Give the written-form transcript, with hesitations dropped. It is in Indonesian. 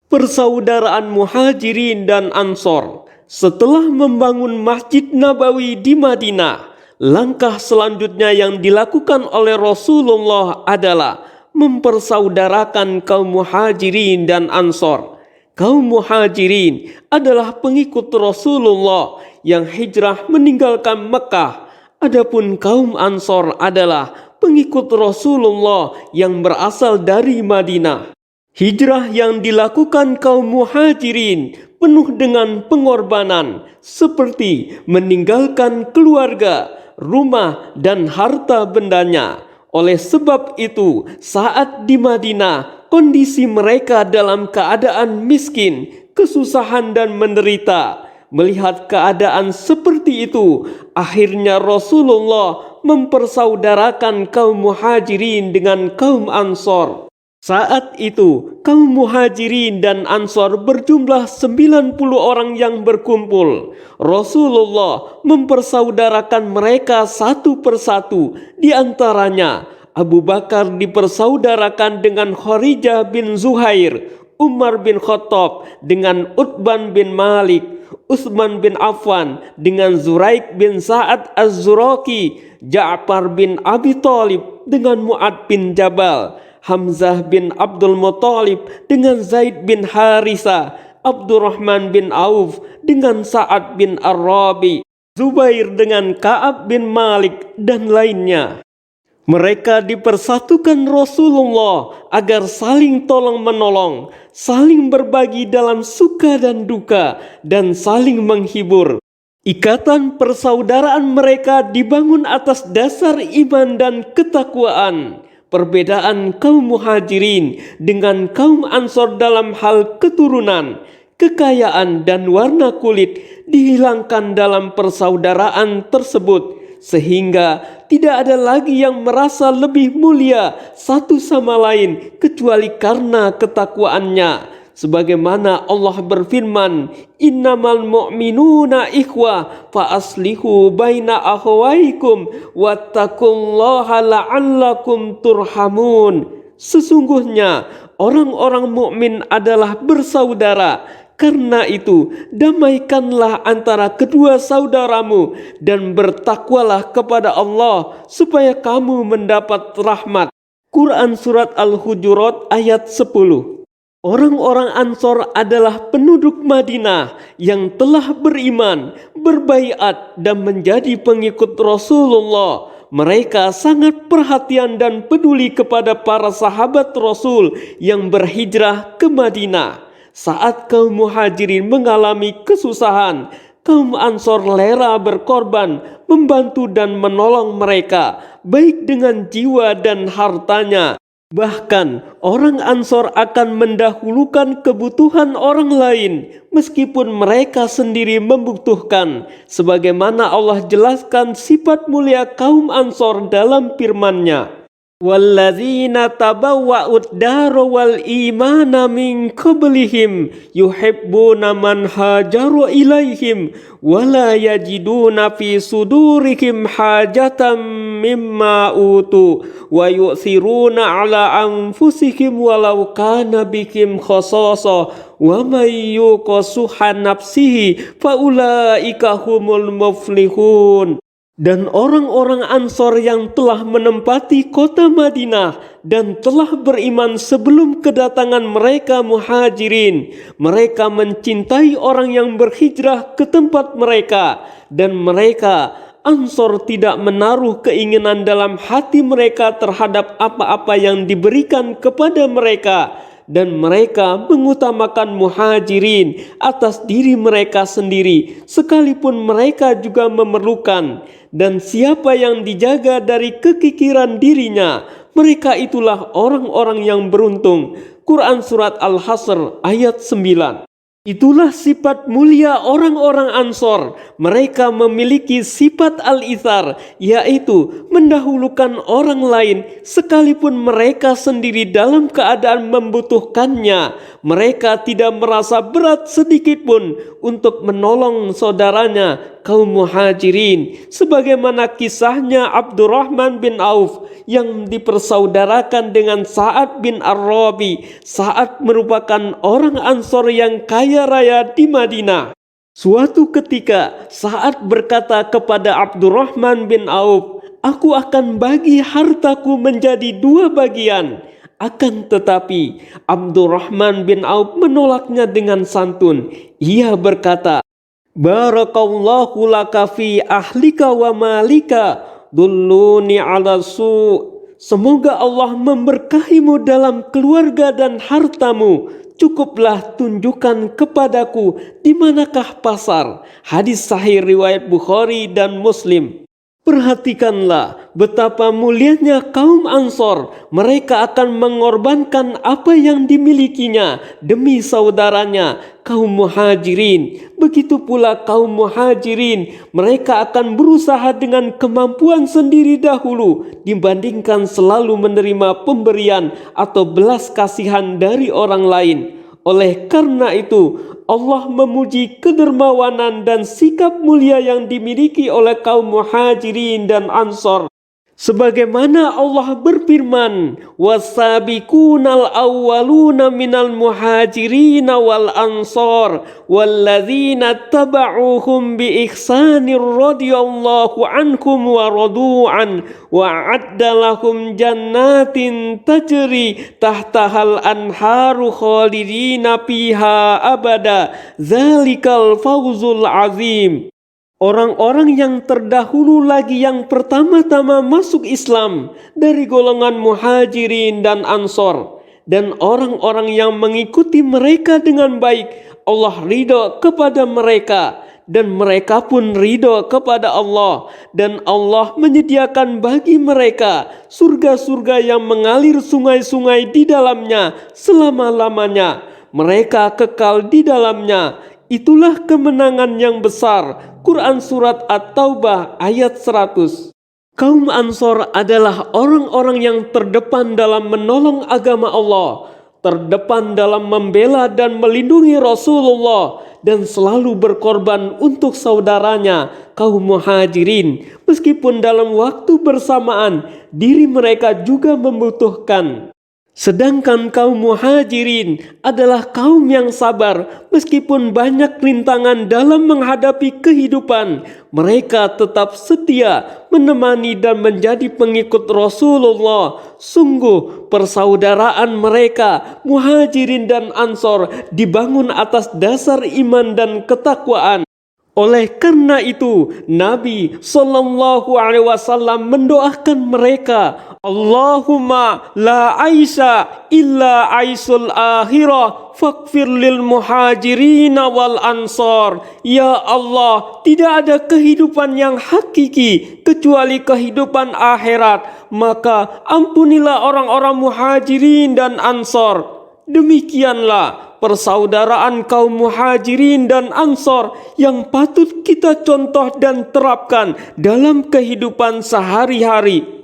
Persaudaraan Muhajirin dan Ansor setelah membangun Masjid Nabawi di Madinah, langkah selanjutnya yang dilakukan oleh Rasulullah adalah mempersaudarakan kaum Muhajirin dan Ansor. Kaum Muhajirin adalah pengikut Rasulullah yang hijrah meninggalkan Mekah. Adapun kaum Ansor adalah pengikut Rasulullah yang berasal dari Madinah. Hijrah yang dilakukan kaum Muhajirin penuh dengan pengorbanan, seperti meninggalkan keluarga, rumah, dan harta bendanya. Oleh sebab itu, saat di Madinah, kondisi mereka dalam keadaan miskin, kesusahan, dan menderita. Melihat keadaan seperti itu, akhirnya Rasulullah mempersaudarakan kaum Muhajirin dengan kaum Ansor. Saat itu, kaum Muhajirin dan Ansor berjumlah 90 orang yang berkumpul. Rasulullah mempersaudarakan mereka satu persatu. Di antaranya, Abu Bakar dipersaudarakan dengan Kharijah bin Zuhair, Umar bin Khattab dengan Utban bin Malik, Utsman bin Affan dengan Zuraik bin Sa'ad Az-Zuraki, Ja'far bin Abi Thalib dengan Mu'ad bin Jabal, Hamzah bin Abdul Muthalib dengan Zaid bin Harisa, Abdurrahman bin Auf dengan Sa'ad bin Ar-Rabi, Zubair dengan Ka'ab bin Malik, dan lainnya. Mereka dipersatukan Rasulullah agar saling tolong-menolong, saling berbagi dalam suka dan duka, dan saling menghibur. Ikatan persaudaraan mereka dibangun atas dasar iman dan ketakwaan. Perbedaan kaum Muhajirin dengan kaum Ansor dalam hal keturunan, kekayaan, dan warna kulit dihilangkan dalam persaudaraan tersebut, sehingga tidak ada lagi yang merasa lebih mulia satu sama lain kecuali karena ketakwaannya. Sebagaimana Allah berfirman, "Innamal mu'minuna ikhwah fa aslihu baina akhawaikum wattaqullaha la'allakum turhamun." Sesungguhnya orang-orang mukmin adalah bersaudara. Karena itu, damaikanlah antara kedua saudaramu dan bertakwalah kepada Allah supaya kamu mendapat rahmat. Quran Surat Al-Hujurat ayat 10. Orang-orang Ansor adalah penduduk Madinah yang telah beriman, berbaiat, dan menjadi pengikut Rasulullah. Mereka sangat perhatian dan peduli kepada para sahabat Rasul yang berhijrah ke Madinah. Saat kaum Muhajirin mengalami kesusahan, kaum Ansor rela berkorban, membantu dan menolong mereka, baik dengan jiwa dan hartanya. Bahkan orang Ansor akan mendahulukan kebutuhan orang lain meskipun mereka sendiri membutuhkan, sebagaimana Allah jelaskan sifat mulia kaum Ansor dalam firman-Nya. Walladzina tabawwa'ud dara wal imana min qablihim yuhibbuna man hajara ilaihim wala yajiduna fi sudurihim hajatan mimma utu wa yu'thiruna ala anfusihim walau kana bikum khasasa wa may yuqasuha nafsihi faulaika humul muflihun. Dan orang-orang Ansor yang telah menempati kota Madinah dan telah beriman sebelum kedatangan mereka Muhajirin, mereka mencintai orang yang berhijrah ke tempat mereka, dan mereka Ansor tidak menaruh keinginan dalam hati mereka terhadap apa-apa yang diberikan kepada mereka, dan mereka mengutamakan Muhajirin atas diri mereka sendiri sekalipun mereka juga memerlukan. Dan siapa yang dijaga dari kekikiran dirinya, mereka itulah orang-orang yang beruntung. Quran Surat Al-Hasr ayat 9. Itulah sifat mulia orang-orang Ansor. Mereka memiliki sifat al-ithar, yaitu mendahulukan orang lain sekalipun mereka sendiri dalam keadaan membutuhkannya. Mereka tidak merasa berat sedikit pun untuk menolong saudaranya kaum muhajirin, sebagaimana kisahnya Abdurrahman bin Auf yang dipersaudarakan dengan Sa'ad bin Ar-Rabi. Sa'ad merupakan orang Ansor yang kaya raya di Madinah. Suatu ketika Sa'ad berkata kepada Abdurrahman bin Auf, "Aku akan bagi hartaku menjadi 2 bagian." Akan tetapi Abdurrahman bin Auf menolaknya dengan santun. Ia berkata, "Barakallahu laka fi ahlika wa malika, dulluni ala su." Semoga Allah memberkahimu dalam keluarga dan hartamu. Cukuplah tunjukkan kepadaku di manakah pasar. Hadis sahih riwayat Bukhari dan Muslim. Perhatikanlah betapa mulianya kaum Ansor. Mereka akan mengorbankan apa yang dimilikinya demi saudaranya, kaum muhajirin. Begitu pula kaum muhajirin, mereka akan berusaha dengan kemampuan sendiri dahulu dibandingkan selalu menerima pemberian atau belas kasihan dari orang lain. Oleh karena itu, Allah memuji kedermawanan dan sikap mulia yang dimiliki oleh kaum muhajirin dan ansor. Sebagaimana Allah berfirman, "Wasabiqunal awwaluna minal muhajirin wal ansor walladzina taba'uhum bi ihsanir radhiyallahu anhum wa radu'an wa adda lahum jannatin tajri tahtahal anharu khalidina fiha abada zalikal fawzul azim." Orang-orang yang terdahulu lagi yang pertama-tama masuk Islam dari golongan muhajirin dan ansor, dan orang-orang yang mengikuti mereka dengan baik, Allah ridho kepada mereka dan mereka pun ridho kepada Allah, dan Allah menyediakan bagi mereka surga-surga yang mengalir sungai-sungai di dalamnya selama-lamanya. Mereka kekal di dalamnya. Itulah kemenangan yang besar. Quran Surat At-Taubah ayat 100. Kaum Ansor adalah orang-orang yang terdepan dalam menolong agama Allah, terdepan dalam membela dan melindungi Rasulullah, dan selalu berkorban untuk saudaranya, kaum muhajirin. Meskipun dalam waktu bersamaan, diri mereka juga membutuhkan. Sedangkan kaum muhajirin adalah kaum yang sabar. Meskipun banyak rintangan dalam menghadapi kehidupan, mereka tetap setia menemani dan menjadi pengikut Rasulullah. Sungguh persaudaraan mereka, muhajirin dan ansor, dibangun atas dasar iman dan ketakwaan. Oleh karena itu, Nabi SAW mendoakan mereka, "Allahumma la aisha illa aisul akhirah faghfir lil muhajirin wal ansor." Ya Allah, tidak ada kehidupan yang hakiki kecuali kehidupan akhirat, maka ampunilah orang-orang muhajirin dan ansor. Demikianlah persaudaraan kaum muhajirin dan ansor yang patut kita contoh dan terapkan dalam kehidupan sehari-hari.